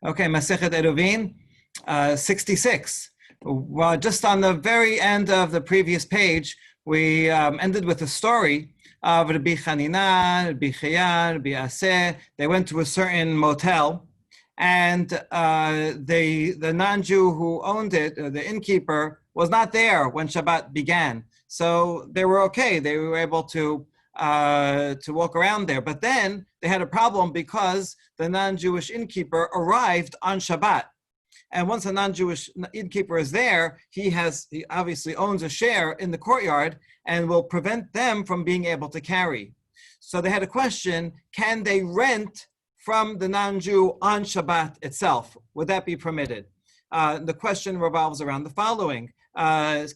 Okay, Masechet Eruvin, 66. Well, just on the very end of the previous page, we ended with a story of Rabbi Chanina, Rabbi Chaya, Rabbi Aseh. They went to a certain motel, and the non-Jew who owned it, the innkeeper, was not there when Shabbat began. So they were okay. They were able to walk around there. But then they had a problem because the non-Jewish innkeeper arrived on Shabbat. And once a non-Jewish innkeeper is there, he obviously owns a share in the courtyard and will prevent them from being able to carry. So they had a question: can they rent from the non-Jew on Shabbat itself? Would that be permitted? The question revolves around the following: is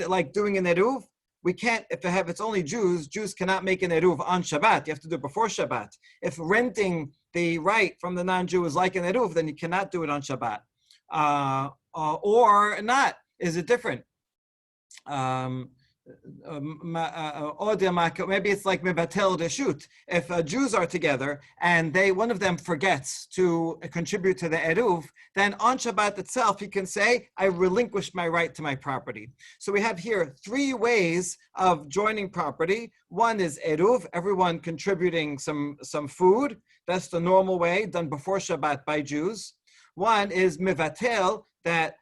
it like doing an eruv? We can't, if it's only Jews cannot make an eruv on Shabbat. You have to do it before Shabbat. If renting the right from the non-Jew is like an eruv, then you cannot do it on Shabbat. Or not. Is it different? Maybe it's like mevatel reshut. If Jews are together and one of them forgets to contribute to the eruv, then on Shabbat itself he can say, I relinquished my right to my property. So we have here three ways of joining property. One is eruv, everyone contributing some food. That's the normal way, done before Shabbat by Jews. One is mevatel, that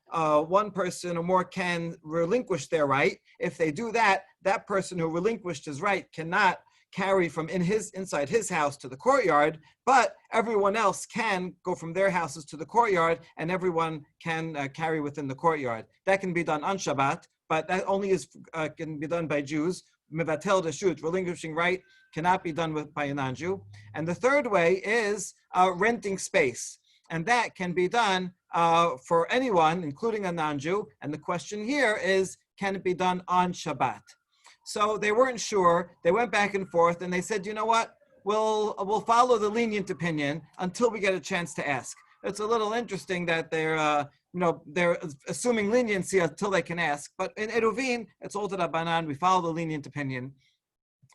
one person or more can relinquish their right. If they do that, that person who relinquished his right cannot carry from inside his house to the courtyard, but everyone else can go from their houses to the courtyard, and everyone can carry within the courtyard. That can be done on Shabbat, but that only can be done by Jews. Mevatel reshut, relinquishing right, cannot be done by a non-Jew. And the third way is renting space. And that can be done for anyone, including a non-Jew. And the question here is, can it be done on Shabbat? So they weren't sure. They went back and forth, and they said, you know what? We'll follow the lenient opinion until we get a chance to ask. It's a little interesting that they're assuming leniency until they can ask. But in Eruvin, it's all to Rabbanan. We follow the lenient opinion.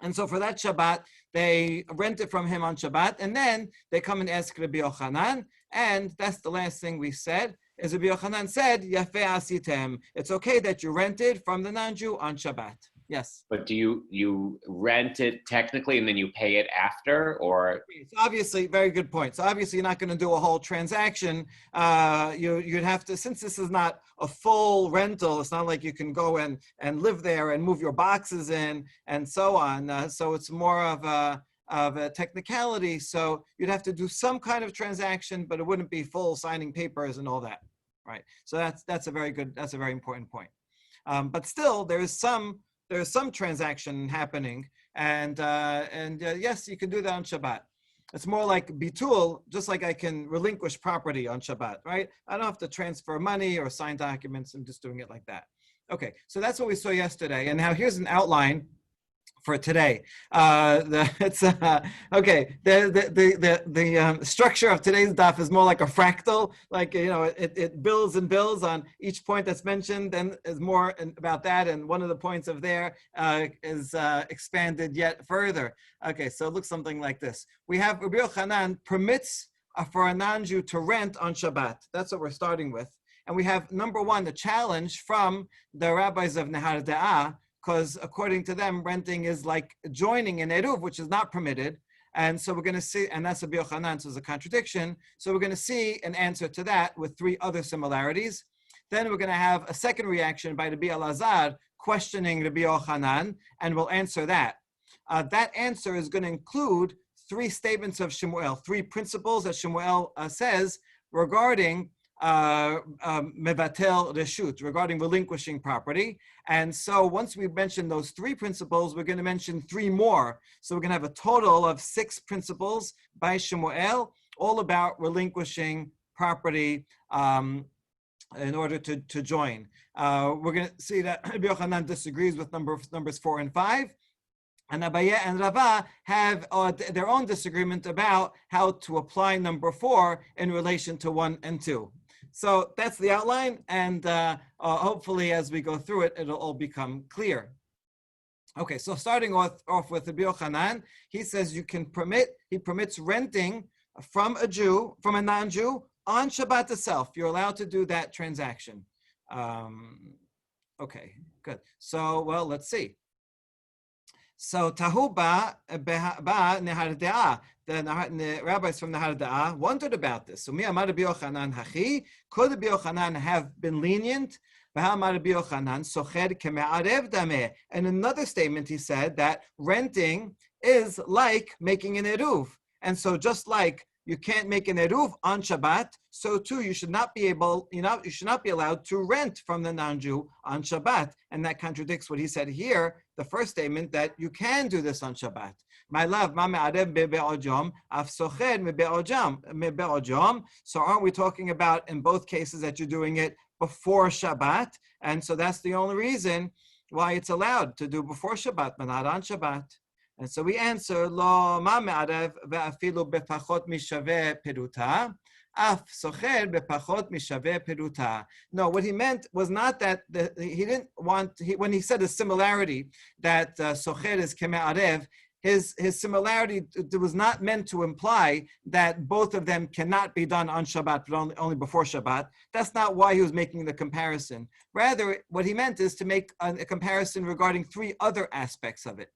And so for that Shabbat, they rent it from him on Shabbat, and then they come and ask Rabbi Yochanan, and that's the last thing we said, is Rabbi Yochanan said, Yafeh asitem. It's okay that you rented from the non-Jew on Shabbat. Yes. But do you rent it technically and then you pay it after, or? So obviously, very good point. So obviously you're not going to do a whole transaction. You'd have to, since this is not a full rental, it's not like you can go and live there and move your boxes in and so on. So it's more of a technicality. So you'd have to do some kind of transaction, but it wouldn't be full signing papers and all that. Right. So that's a very important point. But still, there's some transaction happening, and yes, you can do that on Shabbat. It's more like bitul, just like I can relinquish property on Shabbat, right? I don't have to transfer money or sign documents. I'm just doing it like that. Okay, so that's what we saw yesterday, and now here's an outline for today. The structure of today's daf is more like a fractal, like, it builds and builds on each point that's mentioned, then is more about that, and one of the points of there is expanded yet further. Okay, so it looks something like this. We have Rabbi Yochanan permits for a non-Jew to rent on Shabbat. That's what we're starting with. And we have, number one, the challenge from the rabbis of Nehar Da'ah, because according to them, renting is like joining an eruv, which is not permitted. And so we're going to see, and that's Rabbi Yochanan, so it's a contradiction. So we're going to see an answer to that with three other similarities. Then we're going to have a second reaction by Rabbi Elazar questioning Rabbi Yochanan, and we'll answer that. That answer is going to include three statements of Shmuel, three principles that Shmuel says regarding mevatel reshut, regarding relinquishing property. And so once we've mentioned those three principles, we're going to mention three more. So we're going to have a total of 6 principles by Shmuel, all about relinquishing property in order to join. We're going to see that Rabbi Yochanan disagrees with numbers 4 and 5. And Abaye and Rava have their own disagreement about how to apply number 4 in relation to 1 and 2. So that's the outline, and hopefully as we go through it, it'll all become clear. Okay, so starting off with Rabbi Yochanan, he says he permits renting from a non-Jew, on Shabbat itself. You're allowed to do that transaction. Okay, good. So, well, let's see. So Tahuba Nehardea, the rabbis from Nehardea wondered about this. So Mi Amar Rabbi Yochanan Hachi, could Rabbi Yochanan have been lenient? And another statement he said that renting is like making an eruv. And so just like you can't make an eruv on Shabbat, so too you should not be allowed to rent from the non-Jew on Shabbat. And that contradicts what he said here, the first statement that you can do this on Shabbat. My love, so aren't we talking about in both cases that you're doing it before Shabbat? And so that's the only reason why it's allowed to do before Shabbat, but not on Shabbat. And so we answer, Lo ma me'arev ve'afilu bepachot mishaveh peruta, af socher bepachot mishaveh peruta. No, what he meant was not that he didn't want, when he said a similarity, that socher is keme'arev, his similarity was not meant to imply that both of them cannot be done on Shabbat, but only before Shabbat. That's not why he was making the comparison. Rather, what he meant is to make a comparison regarding three other aspects of it.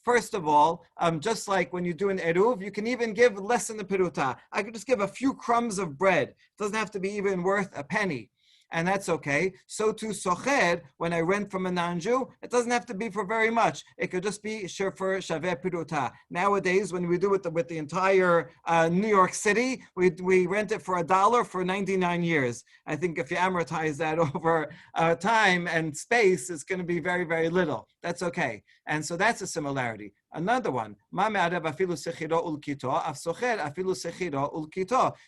First of all, just like when you do an eruv, you can even give less than the peruta. I could just give a few crumbs of bread. It doesn't have to be even worth a penny. And that's okay. So too socher, when I rent from a non-Jew, it doesn't have to be for very much. It could just be for shaveh peruta. Nowadays, when we do it with the entire New York City, we rent it for $1 for 99 years. I think if you amortize that over time and space, it's going to be very, very little. That's okay. And so that's a similarity. Another one,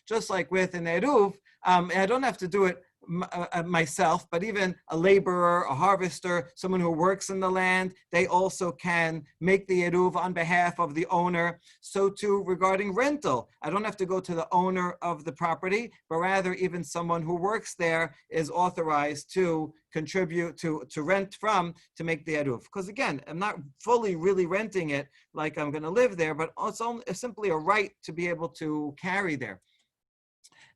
just like with an eruv, I don't have to do it myself, but even a laborer, a harvester, someone who works in the land, they also can make the eruv on behalf of the owner. So too regarding rental, I don't have to go to the owner of the property, but rather even someone who works there is authorized to contribute to rent from to make the eruv. Because again, I'm not fully really renting it like I'm going to live there, but it's simply a right to be able to carry there.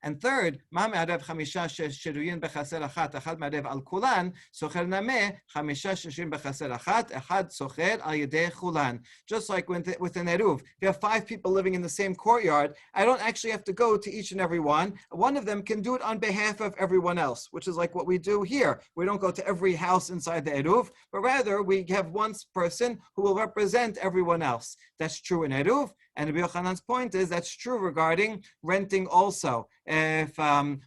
And third, מה מערב 5 שרויים בחסר אחת, אחד מערב על כולן, סוחר נמה, 5 שרויים בחסר אחת, אחד סוחר על ידי כולן. Just like with an eruv, if you have 5 people living in the same courtyard, I don't actually have to go to each and every one. One of them can do it on behalf of everyone else, which is like what we do here. We don't go to every house inside the eruv, but rather we have one person who will represent everyone else. That's true in eruv. And Rabbi Yochanan's point is that's true regarding renting also. If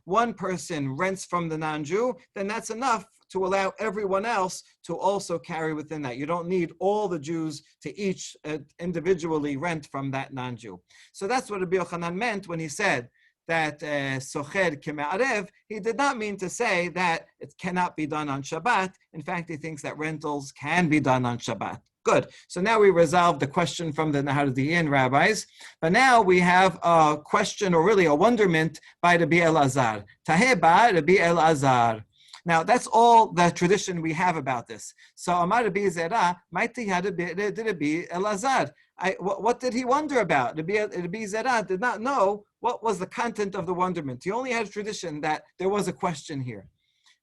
one person rents from the non-Jew, then that's enough to allow everyone else to also carry within that. You don't need all the Jews to each individually rent from that non-Jew. So that's what Rabbi Yochanan meant when he said that socher keme'arev. He did not mean to say that it cannot be done on Shabbat. In fact, he thinks that rentals can be done on Shabbat. Good. So now we resolved the question from the Nehardeian rabbis, but now we have a question, or really a wonderment, by Rabbi Elazar. Taheba Rabbi Elazar. Now that's all the tradition we have about this. So Amar Rabbi Zera, Maiti Rabbi Elazar. What did he wonder about? Rabbi Zera did not know what was the content of the wonderment. He only had a tradition that there was a question here.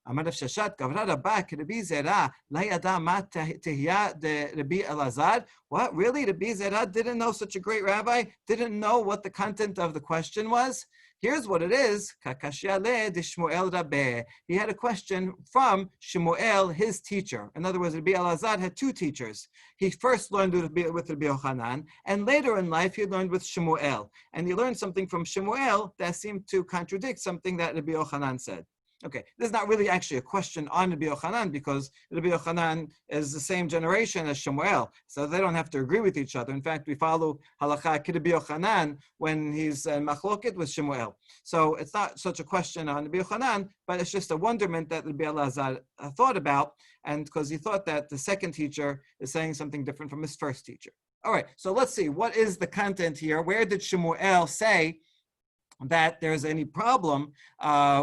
Amar Rav Shashat, Gavra Rabba, Rabbi Zera, La yada ma tehiyah de Rabbi Elazar. What, really? Rabbi Zera didn't know, such a great rabbi, didn't know what the content of the question was? Here's what it is. Kakashya le de Shmuel Rabbe. He had a question from Shmuel, his teacher. In other words, Rabbi Elazar had 2 teachers. He first learned with Rabbi Yochanan, and later in life he learned with Shmuel. And he learned something from Shmuel that seemed to contradict something that Rabbi Yochanan said. Okay, this is not really actually a question on Rabbi Yochanan, because Rabbi Yochanan is the same generation as Shmuel, so they don't have to agree with each other. In fact, we follow halakha ki Rabbi Yochanan when he's machloket with Shmuel. So it's not such a question on Rabbi Yochanan, but it's just a wonderment that Rabbi Elazar thought about, and because he thought that the second teacher is saying something different from his first teacher. All right, so let's see, what is the content here? Where did Shmuel say that there's any problem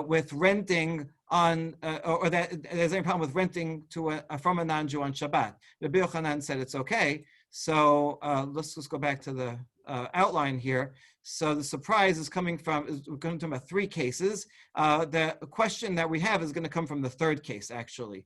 with renting on, or that there's any problem with renting to from a non-Jew on Shabbat? Rabbi Yochanan said it's okay. So let's go back to the outline here. So the surprise is we're going to talk about three cases. The question that we have is going to come from the third case, actually.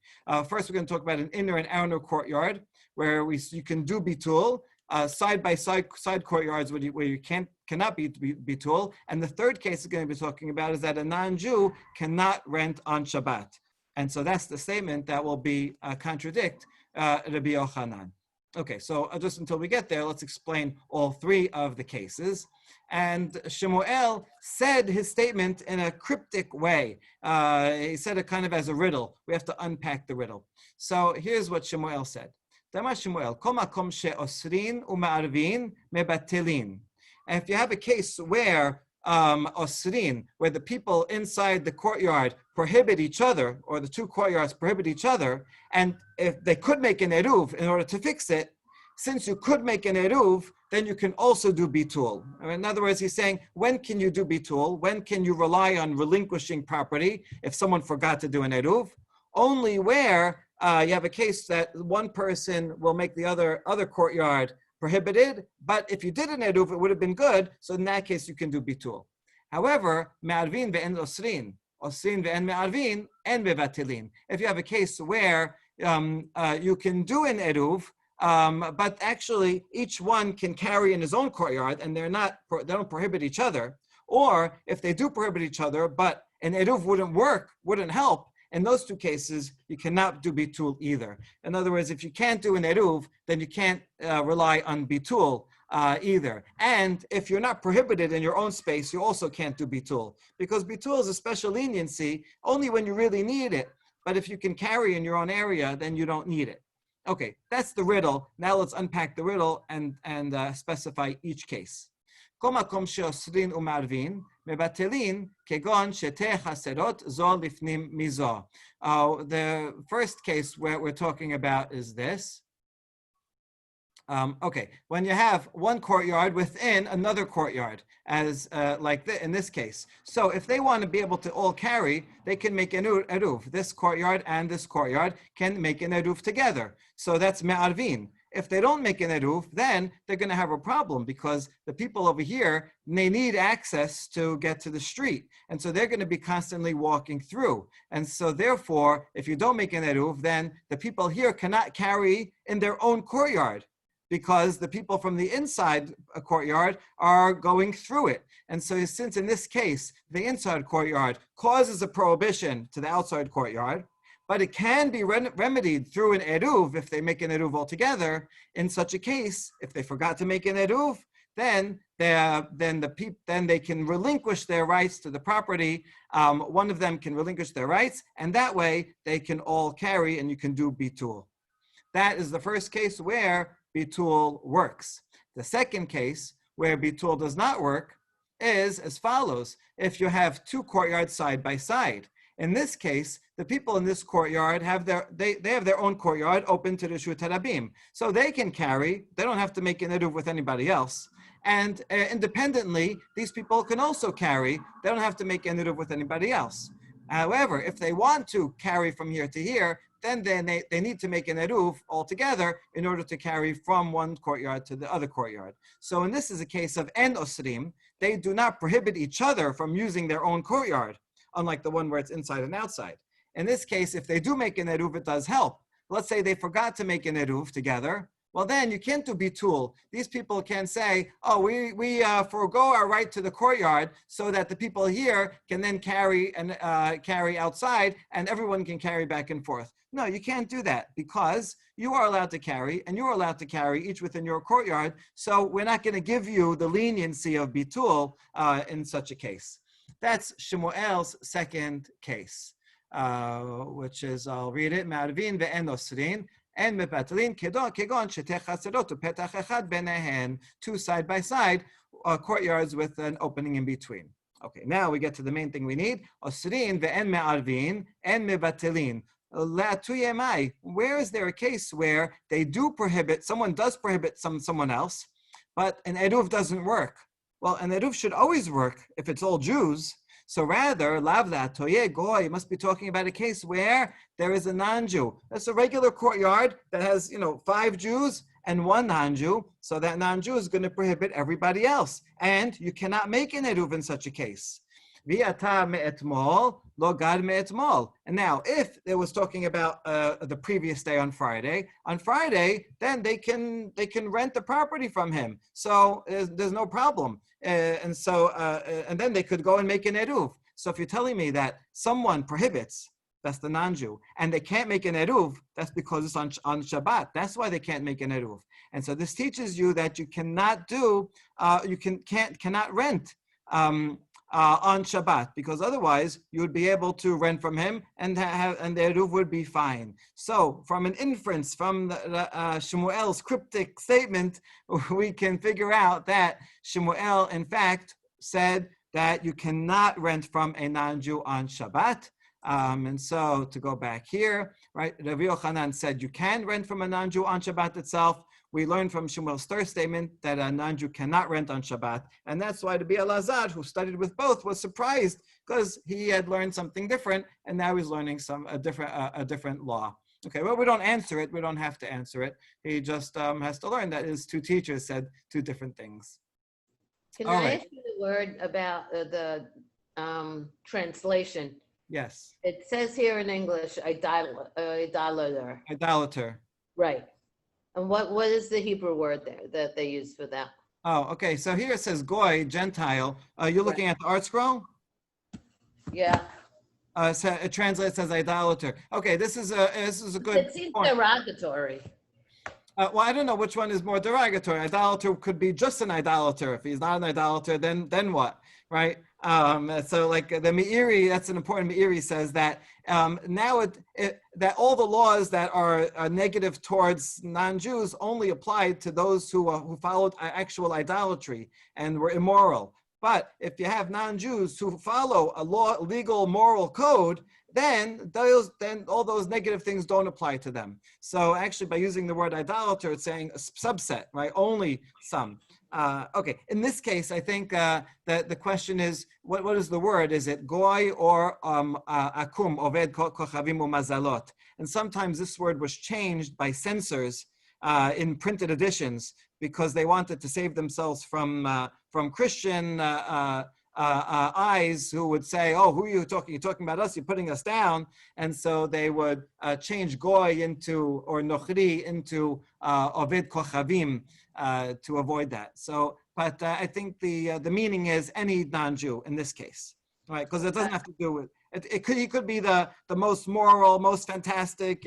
First, we're going to talk about an inner and outer courtyard where you can do bitul, side by side courtyards where you cannot be bitul. And the third case is going to be talking about is that a non-Jew cannot rent on Shabbat. And so that's the statement that will be contradict Rabbi Yochanan. Okay, so just until we get there, let's explain all three of the cases. And Shmuel said his statement in a cryptic way. He said it kind of as a riddle. We have to unpack the riddle. So here's what Shmuel said. Shmuel, kol makom she'osrin u'ma'arvin mebatilin. And if you have a case where osrin, where the people inside the courtyard prohibit each other, or the two courtyards prohibit each other, and if they could make an eruv in order to fix it, since you could make an eruv, then you can also do bitul. In other words, he's saying, when can you do bitul? When can you rely on relinquishing property if someone forgot to do an eruv? Only where you have a case that one person will make the other courtyard prohibited, but if you did an eruv, it would have been good, so in that case, you can do bitul. However, me'arvin ve'en osrin ve'en me'arvin en bevatilin. If you have a case where you can do an eruv, but actually each one can carry in his own courtyard, and they don't prohibit each other, or if they do prohibit each other, but an eruv wouldn't help, in those two cases, you cannot do bitul either. In other words, if you can't do an eruv, then you can't rely on bitul either. And if you're not prohibited in your own space, you also can't do bitul, because bitul is a special leniency only when you really need it. But if you can carry in your own area, then you don't need it. Okay, that's the riddle. Now let's unpack the riddle and specify each case. כל מקום שאוסרין ומערבין, מבטלים כגון שתי חסרות זו לפנים מזו. The first case where we're talking about is this. Okay, when you have one courtyard within another courtyard, as in this case. So if they want to be able to all carry, they can make an eruv. This courtyard and this courtyard can make an eruv together. So that's me'arvin. If they don't make an eruv, then they're going to have a problem, because the people over here, they need access to get to the street. And so they're going to be constantly walking through. And so therefore, if you don't make an eruv, then the people here cannot carry in their own courtyard, because the people from the inside courtyard are going through it. And so since in this case, the inside courtyard causes a prohibition to the outside courtyard, but it can be remedied through an eruv if they make an eruv altogether. In such a case, if they forgot to make an eruv, then they can relinquish their rights to the property. One of them can relinquish their rights, and that way they can all carry, and you can do bitul. That is the first case where bitul works. The second case where bitul does not work is as follows. If you have two courtyards side by side, in this case, the people in this courtyard have their own courtyard open to the Reshut Harabim. So they can carry, they don't have to make an eruv with anybody else. And independently, these people can also carry, they don't have to make an eruv with anybody else. However, if they want to carry from here to here, then they need to make an eruv altogether in order to carry from one courtyard to the other courtyard. So this is a case of en osrim. They do not prohibit each other from using their own courtyard, unlike the one where it's inside and outside. In this case, if they do make an eruv, it does help. Let's say they forgot to make an eruv together. Well, then you can't do bitul. These people can say, oh, we forego our right to the courtyard so that the people here can then carry outside, and everyone can carry back and forth. No, you can't do that, because you are allowed to carry, and you are allowed to carry each within your courtyard. So we're not going to give you the leniency of bitul in such a case. That's Shmuel's second case, which is, I'll read it, Ma'arvin ve'en osrin, and mepatlin kegon sheteh chaserot upetach echad benehen, two side by side courtyards with an opening in between. Okay, now we get to the main thing we need. Osrin ve'en me'arvin and mebatlin. Where is there a case where they do prohibit, someone does prohibit someone else, but an eruv doesn't work? Well, an eruv should always work if it's all Jews. So rather, lavla toye goy, must be talking about a case where there is a non-Jew. That's a regular courtyard that has, 5 Jews, and one non-Jew, so that non-Jew is going to prohibit everybody else. And you cannot make an eruv in such a case. V'ata me'etmol, lo gad me'etmol. And now, if it was talking about the previous day on Friday, then they can rent the property from him. So there's no problem. And then they could go and make an eruv. So if you're telling me that someone prohibits, that's the non-Jew, and they can't make an eruv, that's because it's on Shabbat. That's why they can't make an eruv. And so this teaches you that you cannot cannot rent on Shabbat, because otherwise you would be able to rent from him and the eruv would be fine. So from an inference from Shmuel's cryptic statement, we can figure out that Shmuel in fact said that you cannot rent from a non-Jew on Shabbat. And so to go back here, right, Rabbi Yochanan said you can rent from a non-Jew on Shabbat itself. We learned from Shmuel's third statement that a non-Jew cannot rent on Shabbat. And that's why the Elazar, who studied with both, was surprised because he had learned something different, and now he's learning a different law. Okay, well, we don't answer it. We don't have to answer it. He just has to learn that his two teachers said two different things. Can I ask you the word about the translation? Yes. It says here in English, idolater. Idolater. Right. And what is the Hebrew word there that they use for that? Oh, okay. So here it says goy, Gentile. You're looking at the art scroll? Yeah. So it translates as idolater. Okay, this is a good It seems point. derogatory. Well, I don't know which one is more derogatory. Idolater could be just an idolater. If he's not an idolater, then what, right? So like the Meiri, that's an important Meiri says that now that all the laws that are negative towards non-Jews only applied to those who followed actual idolatry and were immoral. But if you have non-Jews who follow a legal moral code, then all those negative things don't apply to them. So actually, by using the word idolater, it's saying a subset, right? Only some. Okay, in this case, I think that the question is, what is the word? Is it goy or akum, oved kochavim umazalot? And sometimes this word was changed by censors in printed editions because they wanted to save themselves from Christian eyes who would say, oh, who are you talking? You're talking about us, you're putting us down. And so they would change goy or nochri into oved kochavim to avoid that. So, but I think the meaning is any non-Jew in this case, right? Because it doesn't have to do with, he could be the most moral, most fantastic,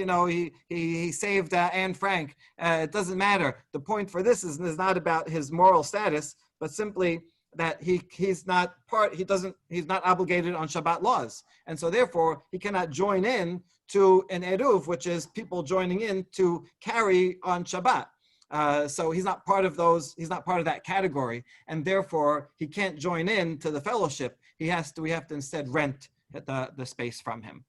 he saved Anne Frank. It doesn't matter. The point for this is not about his moral status, but simply that he's not obligated on Shabbat laws. And so therefore he cannot join in to an eruv, which is people joining in to carry on Shabbat. So he's not part of that category, and therefore he can't join in to the fellowship. We have to instead rent the space from him.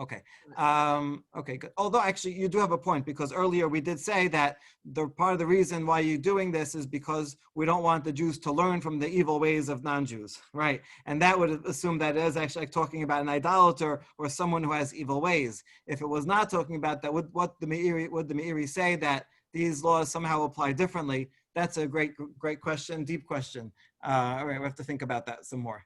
Okay, good. Although actually you do have a point, because earlier we did say that the part of the reason why you're doing this is because we don't want the Jews to learn from the evil ways of non-Jews, right? And that would assume that it is actually talking about an idolater or someone who has evil ways. If it was not talking about that, would the Meiri say that these laws somehow apply differently? That's a great question, deep question. All right, we have to think about that some more.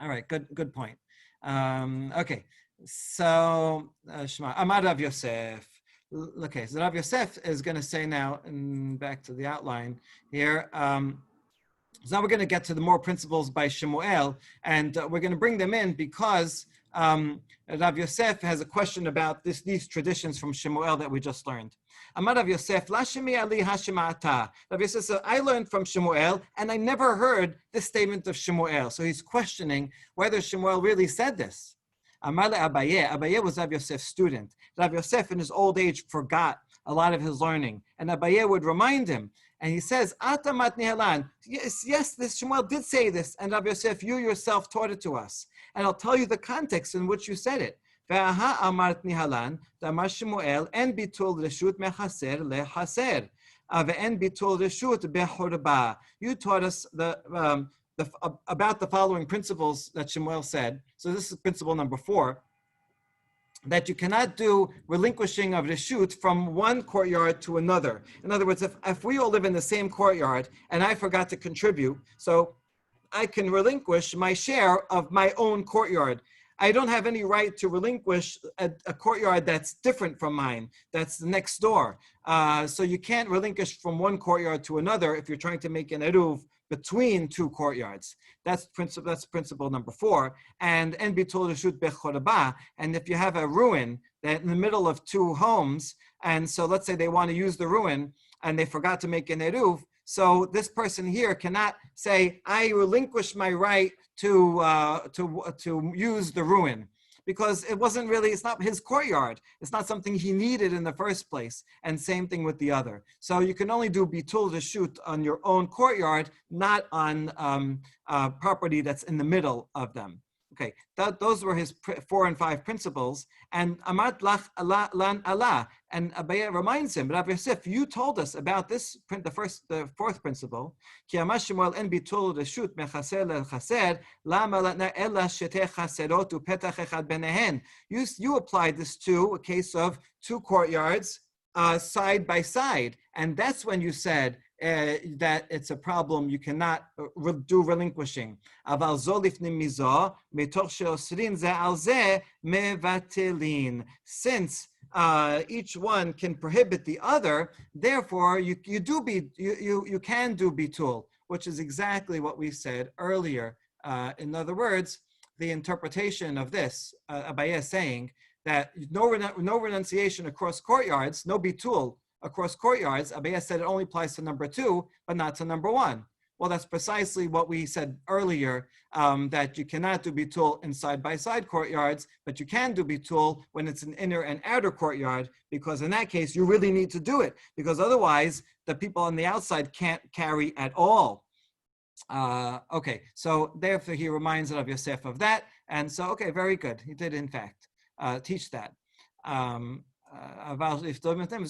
All right, good point. Okay. So, Shema, Amar Rav Yosef. Okay, so Rav Yosef is going to say now, and back to the outline here. So now we're going to get to the more principles by Shmuel, and we're going to bring them in because Rav Yosef has a question about these traditions from Shmuel that we just learned. Amar Rav Yosef, La shemi ali hashema'ata. Rav Yosef says, I learned from Shmuel, and I never heard this statement of Shmuel. So he's questioning whether Shmuel really said this. Amar Abaye. Abaye was Rav Yosef's student. Rav Yosef in his old age forgot a lot of his learning, and Abaye would remind him. And he says, Ata mat nihalan. Yes, this Shmuel did say this, and Rav Yosef, you yourself taught it to us. And I'll tell you the context in which you said it. Ve'aha amart nihalan, damar Shmuel, en bitul reshut mechaser lechaser. Ve'en bitul reshut behorba. You taught us about the following principles that Shmuel said. So this is principle number 4. that you cannot do relinquishing of reshut from one courtyard to another. In other words, if we all live in the same courtyard and I forgot to contribute, so I can relinquish my share of my own courtyard. I don't have any right to relinquish a courtyard that's different from mine, that's next door. So you can't relinquish from one courtyard to another if you're trying to make an eruv between two courtyards. That's principle number 4. And bitul reshut bechorba. And if you have a ruin that in the middle of two homes, and so let's say they want to use the ruin and they forgot to make an eruv, so this person here cannot say, I relinquish my right to use the ruin, because it's not his courtyard. It's not something he needed in the first place. And same thing with the other. So you can only do bitul reshut on your own courtyard, not on property that's in the middle of them. Okay, those were his 4 and 5 principles. And Amat lach lan Allah. And Abaye reminds him, Rav Yosef, you told us about this, the 4th principle. Ki amar Shmuel en bitul reshut mechaser lechaser, lama latna ella sheteh chaserot upetach echad benehen. You applied this to a case of 2 courtyards side by side. And that's when you said that it's a problem, you cannot do relinquishing. Aval zolif nimizo metoch sheosrin ze al ze mevatelin. Since each one can prohibit the other, therefore you can do bitul, which is exactly what we said earlier. In other words, the interpretation of this, Abaye is saying that no renunciation across courtyards, no bitul across courtyards. Abaye said it only applies to number 2, but not to number 1. Well, that's precisely what we said earlier, that you cannot do bitul in side-by-side courtyards, but you can do bitul when it's an inner and outer courtyard, because in that case, you really need to do it, because otherwise, the people on the outside can't carry at all. Okay, so therefore, he reminds Rav Yosef of that, and so, okay, very good. He did, in fact, teach that.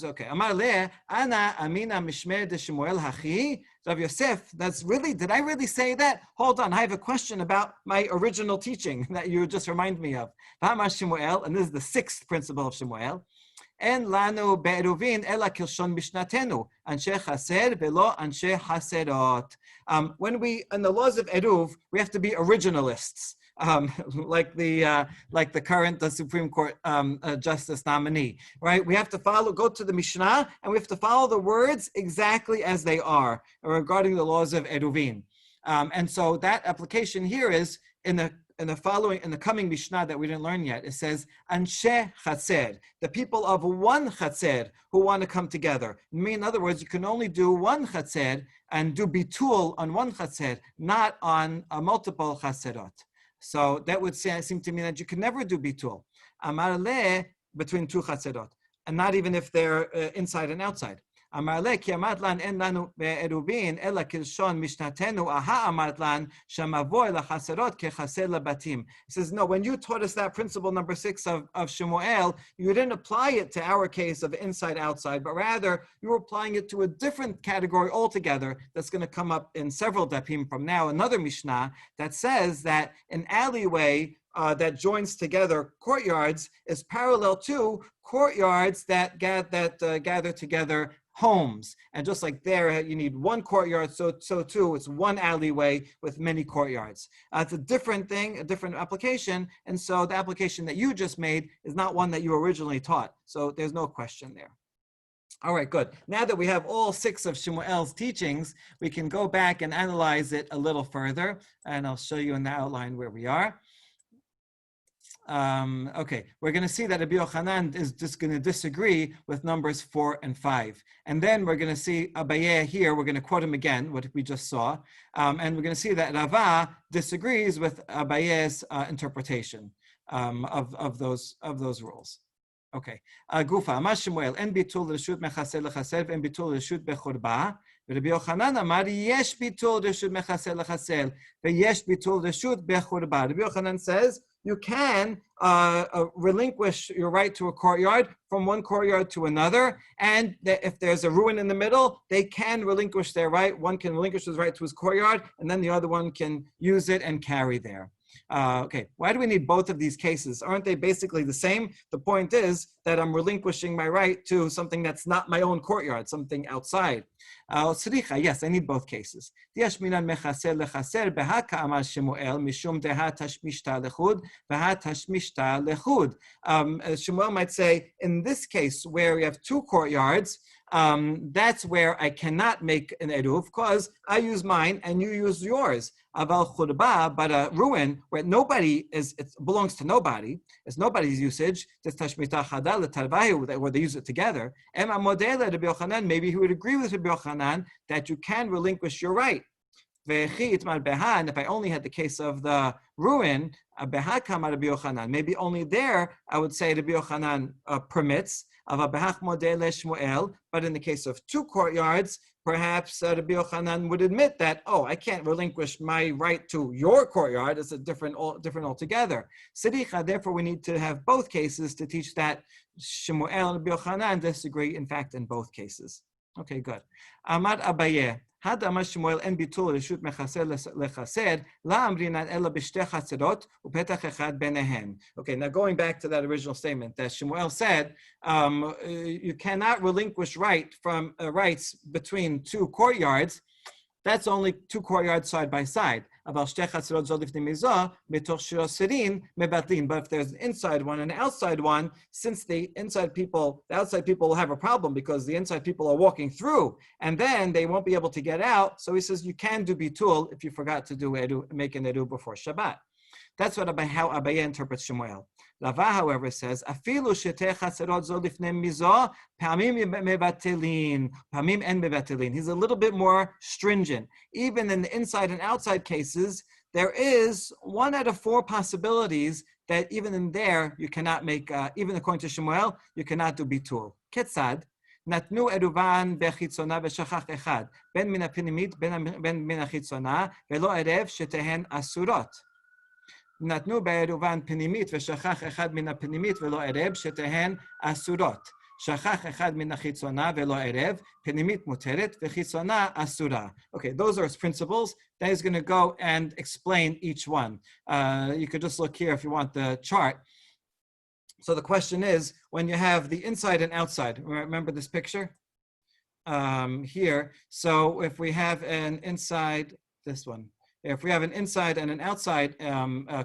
Okay. Amar le, ana amina mishmer de Shmuel hachi. Rav Yosef, did I really say that? Hold on, I have a question about my original teaching that you just remind me of. V'amar Shmuel, and this is the 6th principle of Shmuel. En lanu be'eruvin ela kilshon mishnatenu, anshe chaser velo anshe haserot. When in the laws of eruv, we have to be originalists. Like the current Supreme Court justice nominee, right? We have to go to the Mishnah, and we have to follow the words exactly as they are regarding the laws of Eruvin. And so that application here is in the coming Mishnah that we didn't learn yet. It says Anshe Chaser, the people of one Chaser who want to come together. In other words, you can only do one Chaser and do bitul on one Chaser, not on multiple Chaserot. So that would seem to me that you can never do bitul. Amar le, between 2 chaserot, and not even if they're inside and outside. Amar le, ki amat lan en lanu be'erubin ela kilshon mishnatenu aha amat lan shamavoy la chaserot ke chaser labatim. He says, no, when you taught us that principle number 6 of Shmuel, you didn't apply it to our case of inside outside, but rather you were applying it to a different category altogether that's going to come up in several dapim from now, another Mishnah that says that an alleyway that joins together courtyards is parallel to courtyards that gather together homes. And just like there, you need one courtyard, so too, it's one alleyway with many courtyards. It's a different thing, a different application, and so the application that you just made is not one that you originally taught. So there's no question there. All right, good. Now that we have all 6 of Shmuel's teachings, we can go back and analyze it a little further, and I'll show you in the outline where we are. Okay, we're going to see that Rabbi Yochanan is just going to disagree with numbers 4 and 5. And then we're going to see Abaye here, we're going to quote him again, what we just saw. And we're going to see that Rava disagrees with Abaye's interpretation of those rules. Okay. Gufa, Amar Shmuel, en bitul reshut mechaser lechaser, en bitul reshut bechorba. Rabbi Yochanan amar, yesh bitul reshut mechaser lechaser, veyesh bitul reshut bechorba. Rabbi Yochanan says, you can relinquish your right to a courtyard from one courtyard to another, and if there's a ruin in the middle, they can relinquish their right. One can relinquish his right to his courtyard, and then the other one can use it and carry there. Okay, why do we need both of these cases? Aren't they basically the same? The point is that I'm relinquishing my right to something that's not my own courtyard, something outside. Yes, I need both cases. Shmuel might say, in this case, where we have two courtyards, that's where I cannot make an eruv because I use mine and you use yours. Aval churba, but a ruin where nobody is, it belongs to nobody, it's nobody's usage. Where they use it together. Maybe he would agree with Rabbi Yochanan that you can relinquish your right. And if I only had the case of the ruin, maybe only there I would say Rabbi Yochanan permits. But in the case of two courtyards, perhaps Rabbi Yochanan would admit that, I can't relinquish my right to your courtyard. It's a different altogether. Therefore, we need to have both cases to teach that Shmuel and Rabbi Yochanan disagree, in fact, in both cases. Okay, good. Amar Abaye. Okay, now going back to that original statement that Shmuel said, you cannot relinquish rights between two courtyards. That's only two courtyards side by side. But if there's an inside one and an outside one, since the outside people will have a problem because the inside people are walking through, and then they won't be able to get out. So he says you can do bitul if you forgot to make an eruv before Shabbat. That's how Abaye interprets Shmuel. Rava, however, says, "Afilu shetei chaserot zo lifnei mizo, pamim mebatelin, pamim en mebatelin." He's a little bit more stringent. Even in the inside and outside cases, there is 1 out of 4 possibilities that even in there you cannot make. Even according to Shmuel, you cannot do bitul. Ketzad. נתנו עירובן בחיצונה ושכח אחד, בין מן הפנימית בין מן החיצונה, ולא ערב שתיהן אסורות. נתנו בעירובן פנימית ושכח אחד מן הפנימית ולא ערב שתיהן אסורות. שכח אחד מן החיצונה ולא ערב, פנימית מותרת וחיצונה אסורה. Okay, those are his principles. Then he's going to go and explain each one. You could just look here if you want the chart. So the question is, when you have the inside and outside, remember this picture here. So if we have an inside, this one, if we have an inside and an outside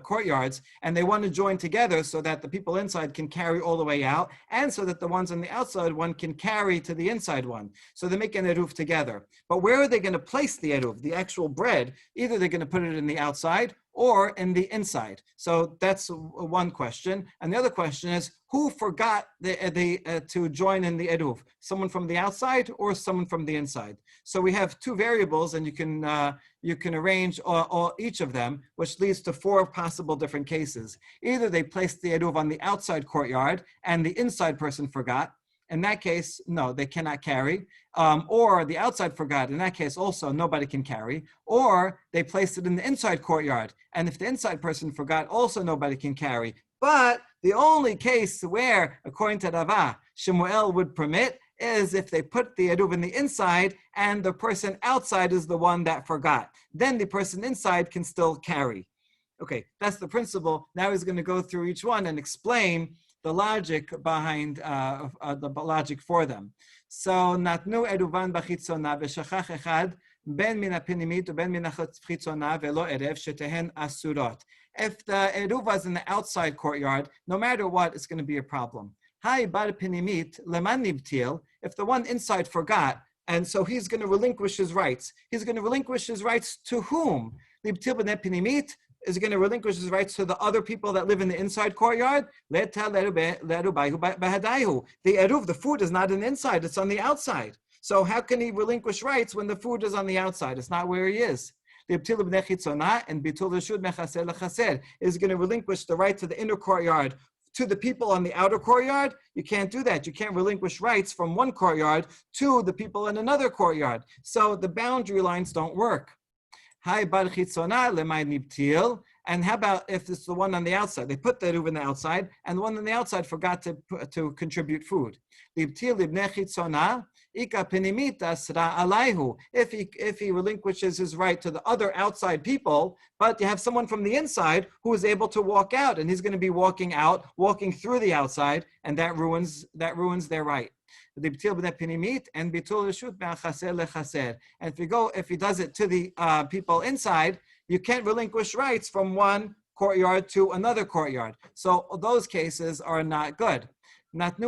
courtyards, and they want to join together so that the people inside can carry all the way out, and so that the ones on the outside one can carry to the inside one. So they make an eruv together. But where are they going to place the eruv, the actual bread? Either they're going to put it in the outside or in the inside. So that's one question. And the other question is, who forgot to join in the eruv? Someone from the outside or someone from the inside? So we have 2 variables, and you can arrange each of them, which leads to 4 possible different cases. Either they placed the eruv on the outside courtyard and the inside person forgot. In that case, no, they cannot carry. Or the outside forgot. In that case, also, nobody can carry. Or they placed it in the inside courtyard. And if the inside person forgot, also nobody can carry. But the only case where, according to Rava, Shmuel would permit is if they put the eruv in the inside and the person outside is the one that forgot. Then the person inside can still carry. Okay, that's the principle. Now he's going to go through each one and explain the logic behind the logic for them. So, natnu eruvan bachitzona v'shachach echad ben min hapinimit uben min hachitzona velo erev shetehen asurot. If the eruv was in the outside courtyard, no matter what, it's going to be a problem. Hai bar pinimit leman nibtil. If the one inside forgot, and so he's going to relinquish his rights. He's going to relinquish his rights to whom? Nibtil b'nei pinimit is going to relinquish his rights to the other people that live in the inside courtyard. The eruv, the food is not in the inside, it's on the outside. So how can he relinquish rights when the food is on the outside? It's not where he is. And is going to relinquish the right to the inner courtyard to the people on the outer courtyard. You can't do that. You can't relinquish rights from one courtyard to the people in another courtyard. So the boundary lines don't work. And how about if it's the one on the outside? They put the eruv in the outside, and the one on the outside forgot to contribute food. If Ika pinimit asra alayhu. If he relinquishes his right to the other outside people, but you have someone from the inside who is able to walk out, and he's going to be walking through the outside, and that ruins their right. And if he does it to the people inside, you can't relinquish rights from one courtyard to another courtyard. So those cases are not good. What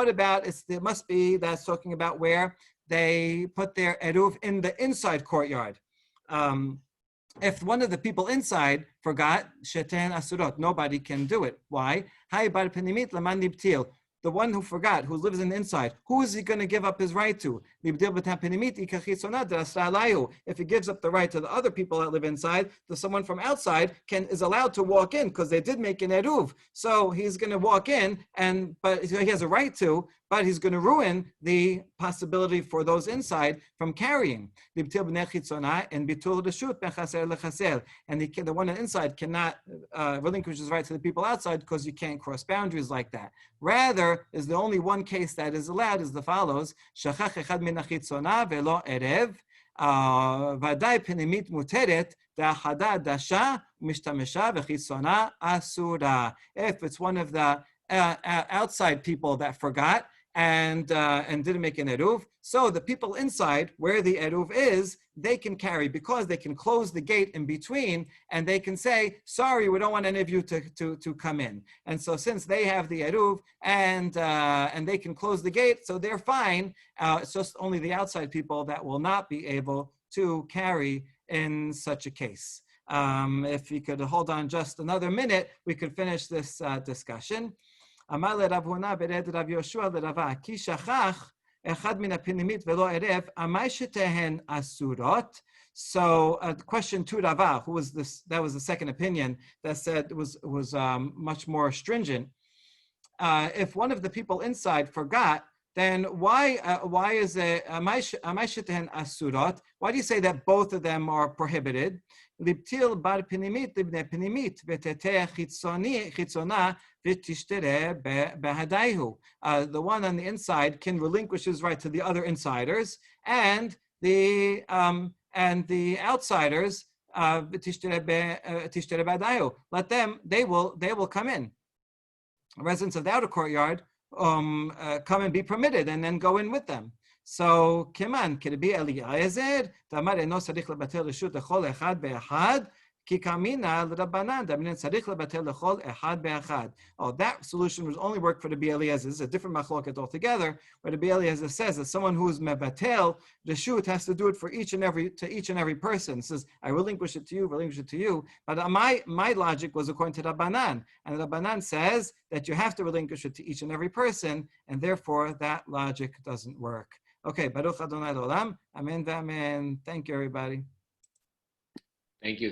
about, it must be that's talking about where they put their eruv in the inside courtyard. If one of the people inside forgot, sheten asurot, nobody can do it. Why? The one who forgot, who lives in the inside, who is he going to give up his right to? If he gives up the right to the other people that live inside, someone from outside is allowed to walk in because they did make an eruv. So he's going to walk in, but he has a right to, but he's going to ruin the possibility for those inside from carrying. And the one inside cannot relinquish his right to the people outside because you can't cross boundaries like that. Rather, is the only one case that is allowed is the follows: Shachach echad min hachitzona velo erev, vaday penimit muteret, da'achada dasha mishtamesha v'chitzona asura. If it's one of the outside people that forgot and didn't make an eruv, so the people inside where the eruv is, they can carry, because they can close the gate in between, and they can say, sorry, we don't want any of you to come in. And so since they have the eruv and they can close the gate, so they're fine. It's just only the outside people that will not be able to carry in such a case. If you could hold on just another minute, we could finish this discussion. אמר לרב הונא ברד רב יהושע לרבה, כי שכח אחד מן הפנימית ולא ערב, עמי שתיהן אסורות. So question to Rava, who was this? That was the second opinion that said was much more stringent. If one of the people inside forgot, then why is it amai sheten asurot? Why do you say that both of them are prohibited? Libtil bar pinimit libne pinimit v'teteh chitzona v'tishtere behadaihu. The one on the inside can relinquish his right to the other insiders, and the outsiders v'tishtere behadaihu. Let them; they will come in. Residents of the outer courtyard come and be permitted, and then go in with them. So, Kiman, could it be Eliezer? Tamar eno sarich lebatel reshut lechol echad be'echad, ki kamina l'Rabbanan, daminan sarich lebatel lechol echad be'echad. Oh, that solution would only work for the Eliezer. This is a different machloket altogether, where the Eliezer says that someone who is mebatel reshut has to do it for each and every person. It says, I relinquish it to you, But my logic was according to Rabbanan, and Rabbanan says that you have to relinquish it to each and every person, and therefore that logic doesn't work. Okay, Baruch Adonai Olam, Amen v'Amen. Thank you, everybody. Thank you.